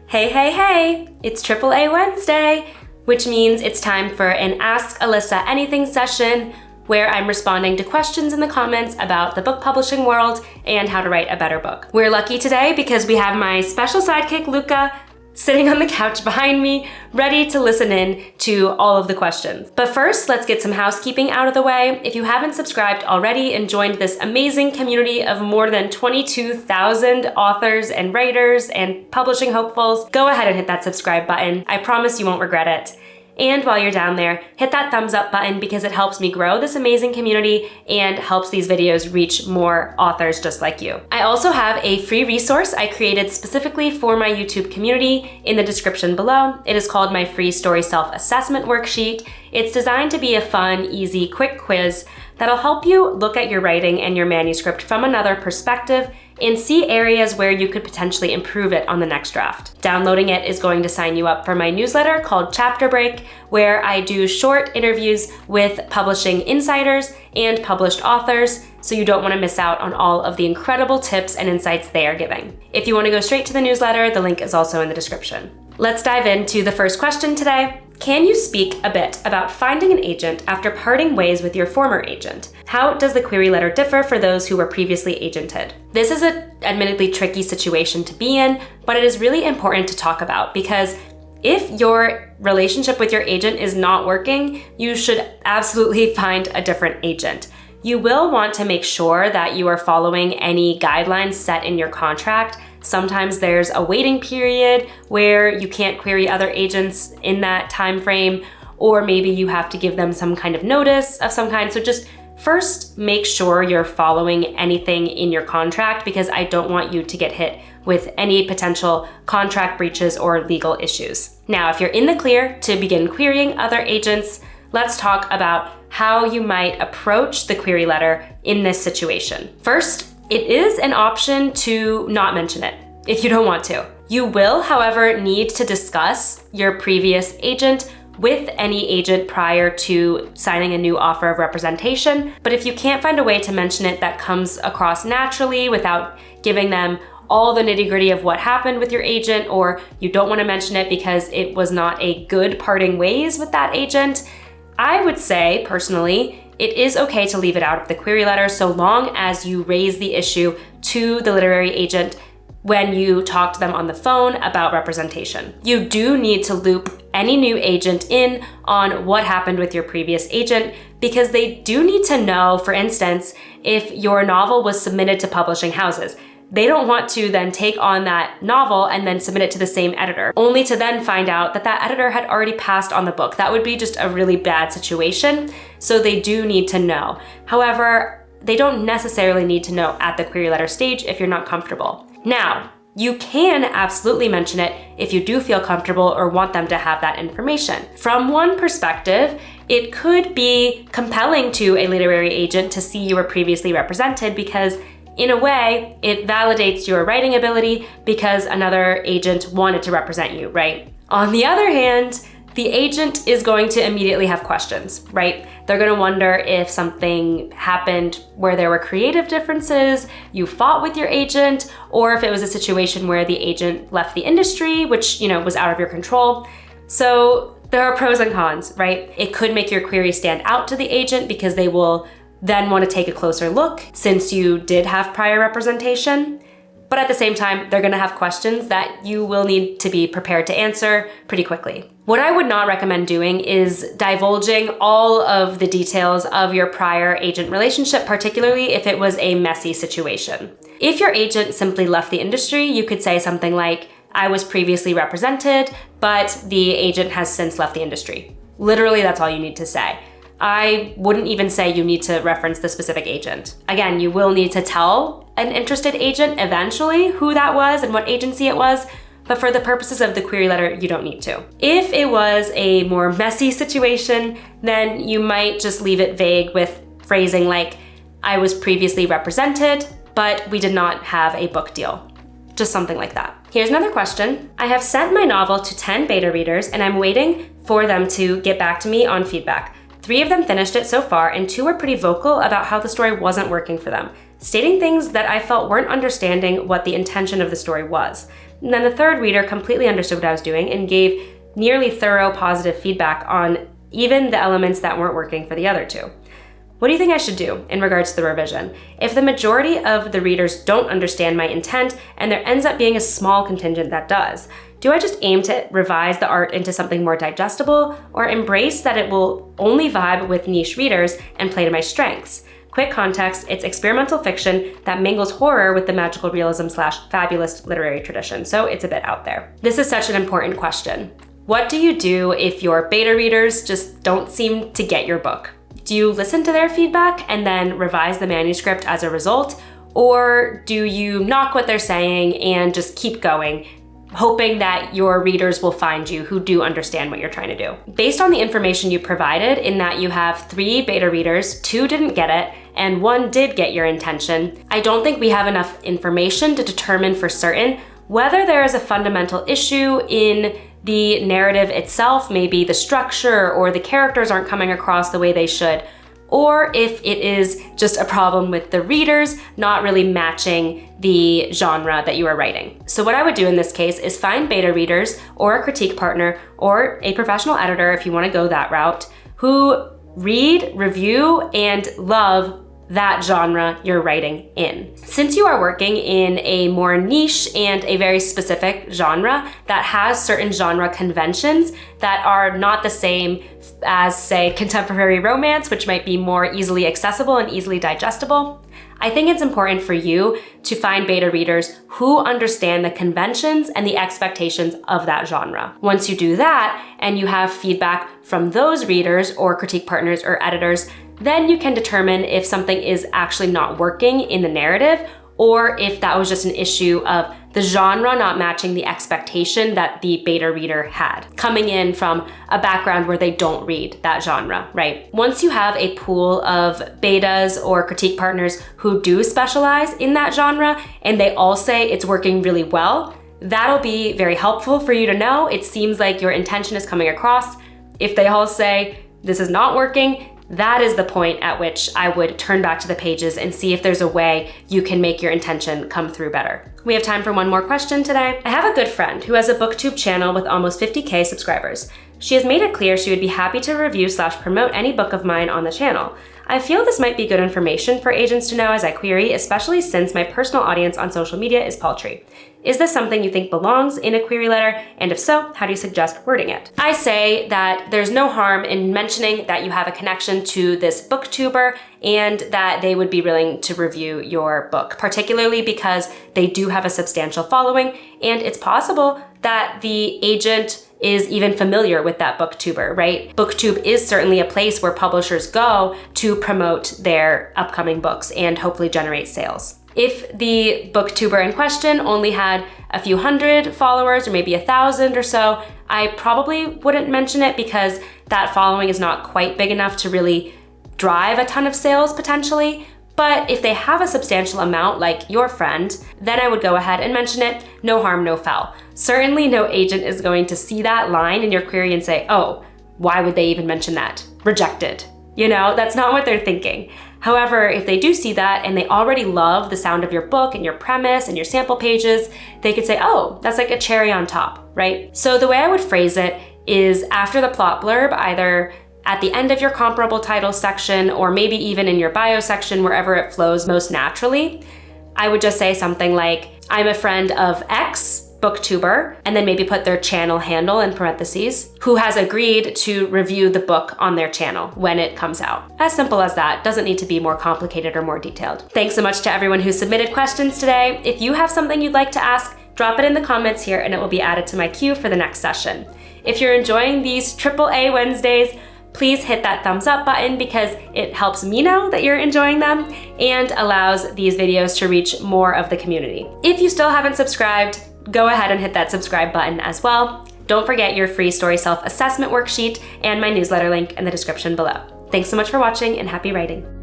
Hey, hey, hey! It's AAA Wednesday, which means it's time for an Ask Alyssa Anything session where I'm responding to questions in the comments about the book publishing world and how to write a better book. We're lucky today because we have my special sidekick, Luca, sitting on the couch behind me, ready to listen in to all of the questions. But first, let's get some housekeeping out of the way. If you haven't subscribed already and joined this amazing community of more than 22,000 authors and writers and publishing hopefuls, go ahead and hit that subscribe button. I promise you won't regret it. And while you're down there, hit that thumbs up button because it helps me grow this amazing community and helps these videos reach more authors just like you. I also have a free resource I created specifically for my YouTube community in the description below. It is called my free story self-assessment worksheet. It's designed to be a fun, easy, quick quiz that'll help you look at your writing and your manuscript from another perspective and see areas where you could potentially improve it on the next draft. Downloading it is going to sign you up for my newsletter called Chapter Break, where I do short interviews with publishing insiders and published authors, so you don't want to miss out on all of the incredible tips and insights they are giving. If you want to go straight to the newsletter, the link is also in the description. Let's dive into the first question today. Can you speak a bit about finding an agent after parting ways with your former agent? How does the query letter differ for those who were previously agented? This is an admittedly tricky situation to be in, but it is really important to talk about because if your relationship with your agent is not working, you should absolutely find a different agent. You will want to make sure that you are following any guidelines set in your contract. Sometimes there's a waiting period where you can't query other agents in that time frame, or maybe you have to give them some kind of notice of some kind. So just first make sure you're following anything in your contract because I don't want you to get hit with any potential contract breaches or legal issues. Now, if you're in the clear to begin querying other agents, let's talk about how you might approach the query letter in this situation. First, it is an option to not mention it if you don't want to. You will, however, need to discuss your previous agent with any agent prior to signing a new offer of representation. But if you can't find a way to mention it that comes across naturally without giving them all the nitty-gritty of what happened with your agent, or you don't want to mention it because it was not a good parting ways with that agent, I would say, personally, it is okay to leave it out of the query letter so long as you raise the issue to the literary agent when you talk to them on the phone about representation. You do need to loop any new agent in on what happened with your previous agent because they do need to know, for instance, if your novel was submitted to publishing houses. They don't want to then take on that novel and then submit it to the same editor, only to then find out that that editor had already passed on the book. That would be just a really bad situation, so they do need to know. However, they don't necessarily need to know at the query letter stage if you're not comfortable. Now, you can absolutely mention it if you do feel comfortable or want them to have that information. From one perspective, it could be compelling to a literary agent to see you were previously represented because in a way, it validates your writing ability because another agent wanted to represent you, right? On the other hand, the agent is going to immediately have questions, right? They're going to wonder if something happened where there were creative differences, you fought with your agent, or if it was a situation where the agent left the industry, which, was out of your control. So there are pros and cons, right? It could make your query stand out to the agent because they will then want to take a closer look since you did have prior representation. But at the same time, they're going to have questions that you will need to be prepared to answer pretty quickly. What I would not recommend doing is divulging all of the details of your prior agent relationship, particularly if it was a messy situation. If your agent simply left the industry, you could say something like, I was previously represented, but the agent has since left the industry. Literally, that's all you need to say. I wouldn't even say you need to reference the specific agent. Again, you will need to tell an interested agent eventually who that was and what agency it was, but for the purposes of the query letter, you don't need to. If it was a more messy situation, then you might just leave it vague with phrasing like, I was previously represented, but we did not have a book deal. Just something like that. Here's another question. I have sent my novel to 10 beta readers and I'm waiting for them to get back to me on feedback. 3 of them finished it so far, and 2 were pretty vocal about how the story wasn't working for them, stating things that I felt weren't understanding what the intention of the story was. And then the 3rd reader completely understood what I was doing and gave nearly thorough positive feedback on even the elements that weren't working for the other 2. What do you think I should do in regards to the revision? If the majority of the readers don't understand my intent and there ends up being a small contingent that does, do I just aim to revise the art into something more digestible, or embrace that it will only vibe with niche readers and play to my strengths? Quick context, it's experimental fiction that mingles horror with the magical realism / fabulous literary tradition, so it's a bit out there. This is such an important question. What do you do if your beta readers just don't seem to get your book? Do you listen to their feedback and then revise the manuscript as a result? Or do you knock what they're saying and just keep going, hoping that your readers will find you who do understand what you're trying to do? Based on the information you provided, in that you have 3 beta readers, 2 didn't get it, and 1 did get your intention, I don't think we have enough information to determine for certain whether there is a fundamental issue in the narrative itself, maybe the structure or the characters aren't coming across the way they should, or if it is just a problem with the readers not really matching the genre that you are writing. So what I would do in this case is find beta readers or a critique partner or a professional editor, if you want to go that route, who read, review, and love that genre you're writing in. Since you are working in a more niche and a very specific genre that has certain genre conventions that are not the same as, say, contemporary romance, which might be more easily accessible and easily digestible, I think it's important for you to find beta readers who understand the conventions and the expectations of that genre. Once you do that and you have feedback from those readers or critique partners or editors, then you can determine if something is actually not working in the narrative, or if that was just an issue of the genre not matching the expectation that the beta reader had, coming in from a background where they don't read that genre, right? Once you have a pool of betas or critique partners who do specialize in that genre, and they all say it's working really well, that'll be very helpful for you to know. It seems like your intention is coming across. If they all say this is not working, that is the point at which I would turn back to the pages and see if there's a way you can make your intention come through better. We have time for one more question today. I have a good friend who has a BookTube channel with almost 50K subscribers. She has made it clear she would be happy to review / promote any book of mine on the channel. I feel this might be good information for agents to know as I query, especially since my personal audience on social media is paltry. Is this something you think belongs in a query letter? And if so, how do you suggest wording it? I say that there's no harm in mentioning that you have a connection to this booktuber and that they would be willing to review your book, particularly because they do have a substantial following, and it's possible that the agent is even familiar with that booktuber, right? BookTube is certainly a place where publishers go to promote their upcoming books and hopefully generate sales. If the booktuber in question only had a few hundred followers or maybe 1,000 or so, I probably wouldn't mention it because that following is not quite big enough to really drive a ton of sales potentially. But if they have a substantial amount, like your friend, then I would go ahead and mention it. No harm, no foul. Certainly no agent is going to see that line in your query and say, oh, why would they even mention that? Rejected. You know, that's not what they're thinking. However, if they do see that and they already love the sound of your book and your premise and your sample pages, they could say, oh, that's like a cherry on top, right? So the way I would phrase it is after the plot blurb, either at the end of your comparable title section or maybe even in your bio section, wherever it flows most naturally, I would just say something like, I'm a friend of X booktuber, and then maybe put their channel handle in parentheses, who has agreed to review the book on their channel when it comes out. As simple as that. Doesn't need to be more complicated or more detailed. Thanks so much to everyone who submitted questions today. If you have something you'd like to ask, drop it in the comments here and it will be added to my queue for the next session. If you're enjoying these AAA Wednesdays, please hit that thumbs up button because it helps me know that you're enjoying them and allows these videos to reach more of the community. If you still haven't subscribed, go ahead and hit that subscribe button as well. Don't forget your free story self-assessment worksheet and my newsletter link in the description below. Thanks so much for watching and happy writing.